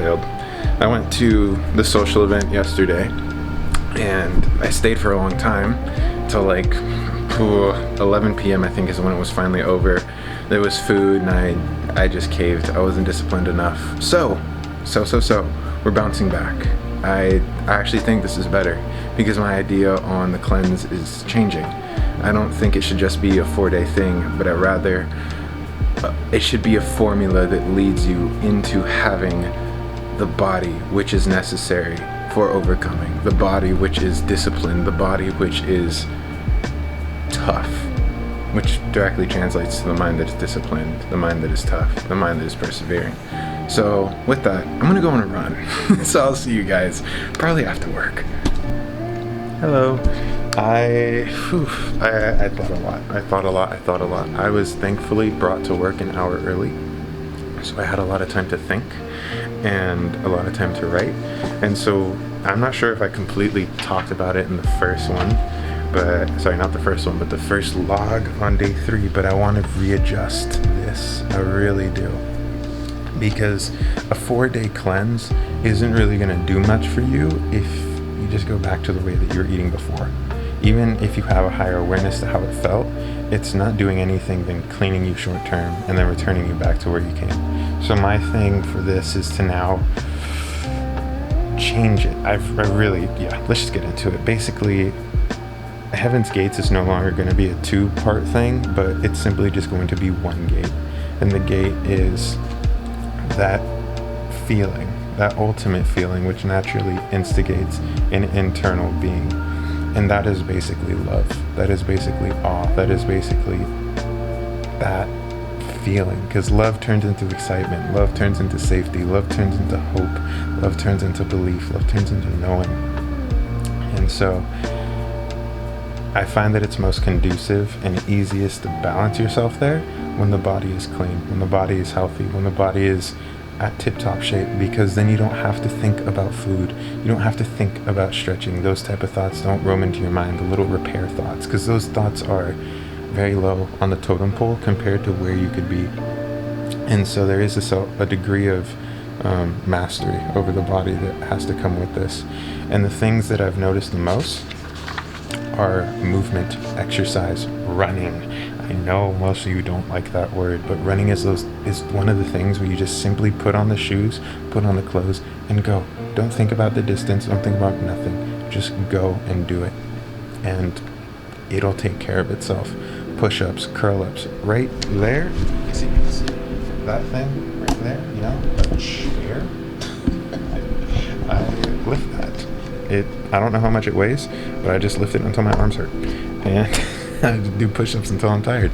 failed. I went to the social event yesterday, and I stayed for a long time, till like 11 p.m. I think is when it was finally over. There was food, and I just caved. I wasn't disciplined enough. So, we're bouncing back. I actually think this is better, because my idea on the cleanse is changing. I don't think it should just be a 4-day thing, but it should be a formula that leads you into having the body which is necessary for overcoming, the body which is disciplined, the body which is tough, which directly translates to the mind that is disciplined, the mind that is tough, the mind that is persevering. So with that, I'm gonna go on a run. So I'll see you guys probably after work. Hello. I thought a lot. I was thankfully brought to work an hour early, so I had a lot of time to think and a lot of time to write. And so I'm not sure if I completely talked about it in the first one, but not the first one, but the first log on day 3, but I want to readjust this. I really do. Because a 4-day cleanse isn't really going to do much for you if you just go back to the way that you were eating before. Even if you have a higher awareness to how it felt, it's not doing anything than cleaning you short term and then returning you back to where you came. So my thing for this is to now change it. Let's just get into it. Basically, Heaven's Gates is no longer going to be a 2-part thing, but it's simply just going to be 1 gate. And the gate is that feeling, that ultimate feeling, which naturally instigates an internal being. And that is basically love. That is basically awe. That is basically that feeling. Because love turns into excitement. Love turns into safety. Love turns into hope. Love turns into belief. Love turns into knowing. And so I find that it's most conducive and easiest to balance yourself there when the body is clean, when the body is healthy, when the body is at tip-top shape, because then you don't have to think about food. You don't have to think about stretching. Those type of thoughts don't roam into your mind, the little repair thoughts, because those thoughts are very low on the totem pole compared to where you could be. And so there is a degree of mastery over the body that has to come with this. And the things that I've noticed the most are movement, exercise, running. I know most of you don't like that word, but running is one of the things where you just simply put on the shoes, put on the clothes, and go. Don't think about the distance, don't think about nothing. Just go and do it. And it'll take care of itself. Push-ups, curl-ups, right there. You see that thing right there, a chair? I lift that. I don't know how much it weighs, but I just lift it until my arms hurt. And I do push-ups until I'm tired.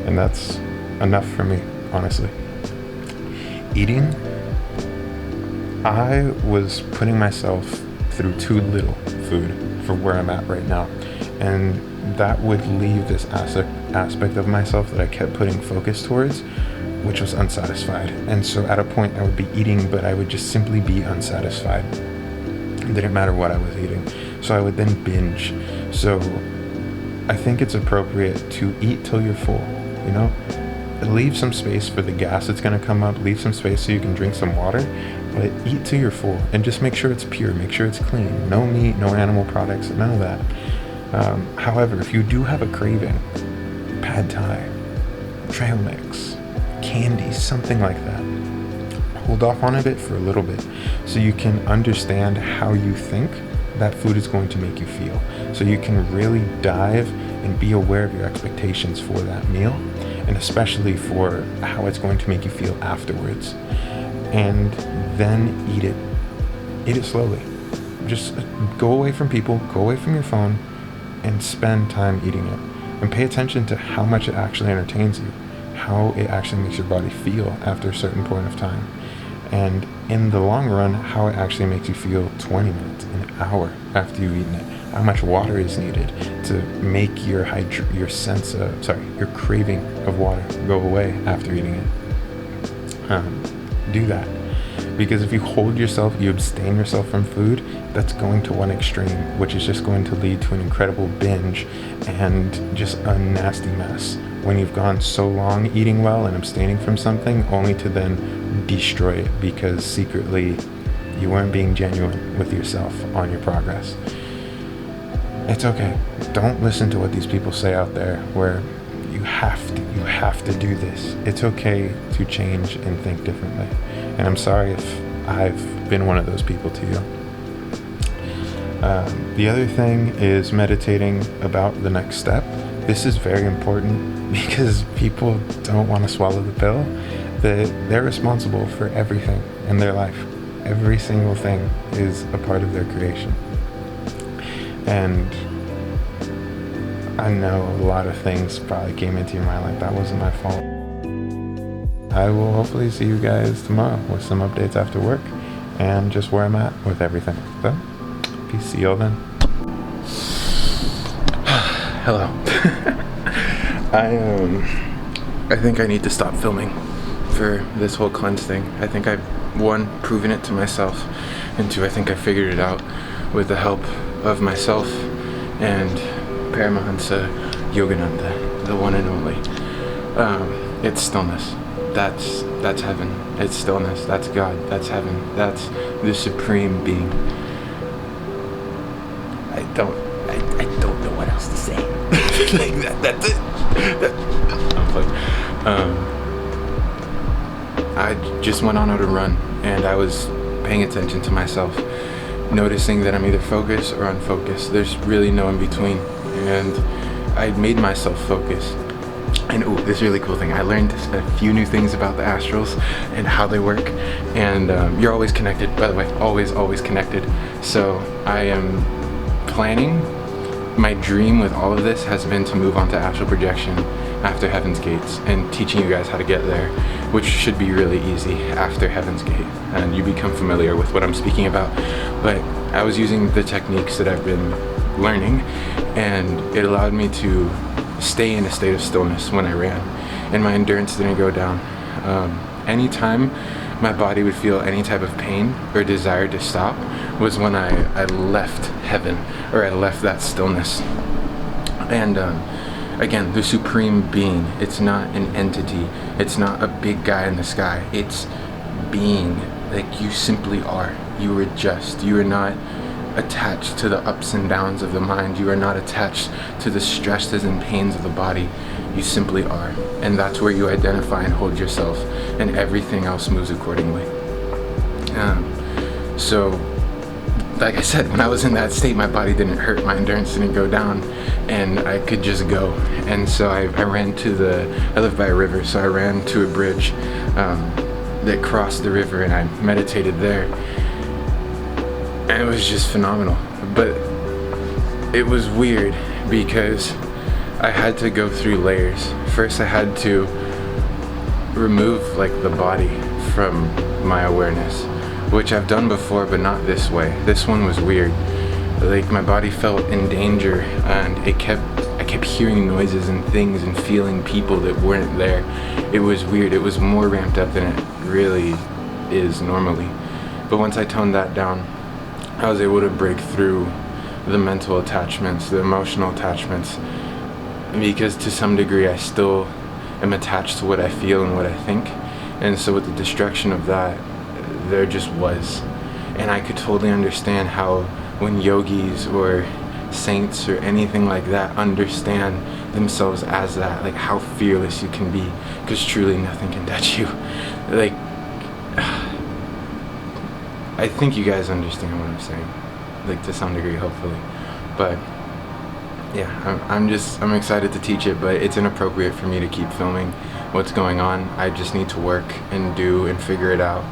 And that's enough for me, honestly. Eating, I was putting myself through too little food for where I'm at right now. And that would leave this aspect of myself that I kept putting focus towards, which was unsatisfied. And so at a point I would be eating, but I would just simply be unsatisfied. It didn't matter what I was eating. So I would then binge. So I think it's appropriate to eat till you're full, Leave some space for the gas that's going to come up. Leave some space so you can drink some water. But eat till you're full. And just make sure it's pure. Make sure it's clean. No meat, no animal products, none of that. However, if you do have a craving, pad thai, trail mix, candy, something like that, hold off on it for a little bit so you can understand how you think that food is going to make you feel. So you can really dive and be aware of your expectations for that meal, and especially for how it's going to make you feel afterwards. And then eat it. Eat it slowly. Just go away from people, go away from your phone, and spend time eating it. And pay attention to how much it actually entertains you, how it actually makes your body feel after a certain point of time. And in the long run, how it actually makes you feel 20 minutes, an hour after you've eaten it. How much water is needed to make your craving of water go away after eating it. Do that. Because if you you abstain yourself from food, that's going to one extreme, which is just going to lead to an incredible binge and just a nasty mess. When you've gone so long eating well and abstaining from something, only to then destroy it because secretly you weren't being genuine with yourself on your progress. It's okay. Don't listen to what these people say out there where you have to do this. It's okay to change and think differently. And I'm sorry if I've been one of those people to you. The other thing is meditating about the next step. This is very important because people don't want to swallow the pill that they're responsible for everything in their life. Every single thing is a part of their creation. And I know a lot of things probably came into your mind like that wasn't my fault. I will hopefully see you guys tomorrow with some updates after work and just where I'm at with everything. So, peace. See y'all then. Hello. I think I need to stop filming for this whole cleanse thing. I think I've, one, proven it to myself, and two, I think I figured it out with the help of myself and Paramahansa Yogananda, the one and only. It's stillness. That's heaven. It's stillness. That's God. That's heaven. That's the supreme being. I don't know what else to say. Like that's it. I'm playing. I just went on a run and I was paying attention to myself, noticing that I'm either focused or unfocused. There's really no in between. And I made myself focus. And this really cool thing, I learned a few new things about the astrals and how they work. And you're always connected, by the way, always connected. So I am planning, my dream with all of this has been to move on to astral projection after Heaven's Gates and teaching you guys how to get there, which should be really easy after Heaven's Gate and you become familiar with what I'm speaking about. But I was using the techniques that I've been learning, and it allowed me to stay in a state of stillness when I ran, and my endurance didn't go down. Anytime my body would feel any type of pain or desire to stop was when I left heaven, or I left that stillness. And again, the supreme being, it's not an entity, it's not a big guy in the sky, it's being. Like, you simply are. You are just. You are not attached to the ups and downs of the mind. You are not attached to the stresses and pains of the body. You simply are. And that's where you identify and hold yourself, and everything else moves accordingly. So, like I said, when I was in that state, my body didn't hurt, my endurance didn't go down, and I could just go. And so I ran to I live by a river, so I ran to a bridge that crossed the river, and I meditated there. And it was just phenomenal. But it was weird because I had to go through layers. First I had to remove like the body from my awareness, which I've done before, but not this way. This one was weird. Like, my body felt in danger, and I kept hearing noises and things and feeling people that weren't there. It was weird. It was more ramped up than it really is normally. But once I toned that down, I was able to break through the mental attachments, the emotional attachments, because to some degree I still am attached to what I feel and what I think. And so with the destruction of that, there just was. And I could totally understand how when yogis or saints or anything like that understand themselves as that, like how fearless you can be, because truly nothing can touch you. Like, I think you guys understand what I'm saying, like to some degree, hopefully. But yeah, I'm excited to teach it, but it's inappropriate for me to keep filming what's going on. I just need to work and do and figure it out.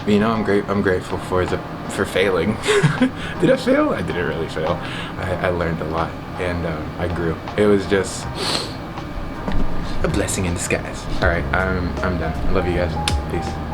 You know, I'm grateful for failing. Did I fail? I didn't really fail. I learned a lot, and I grew. It was just a blessing in disguise. All right, I'm done. I love you guys. Peace.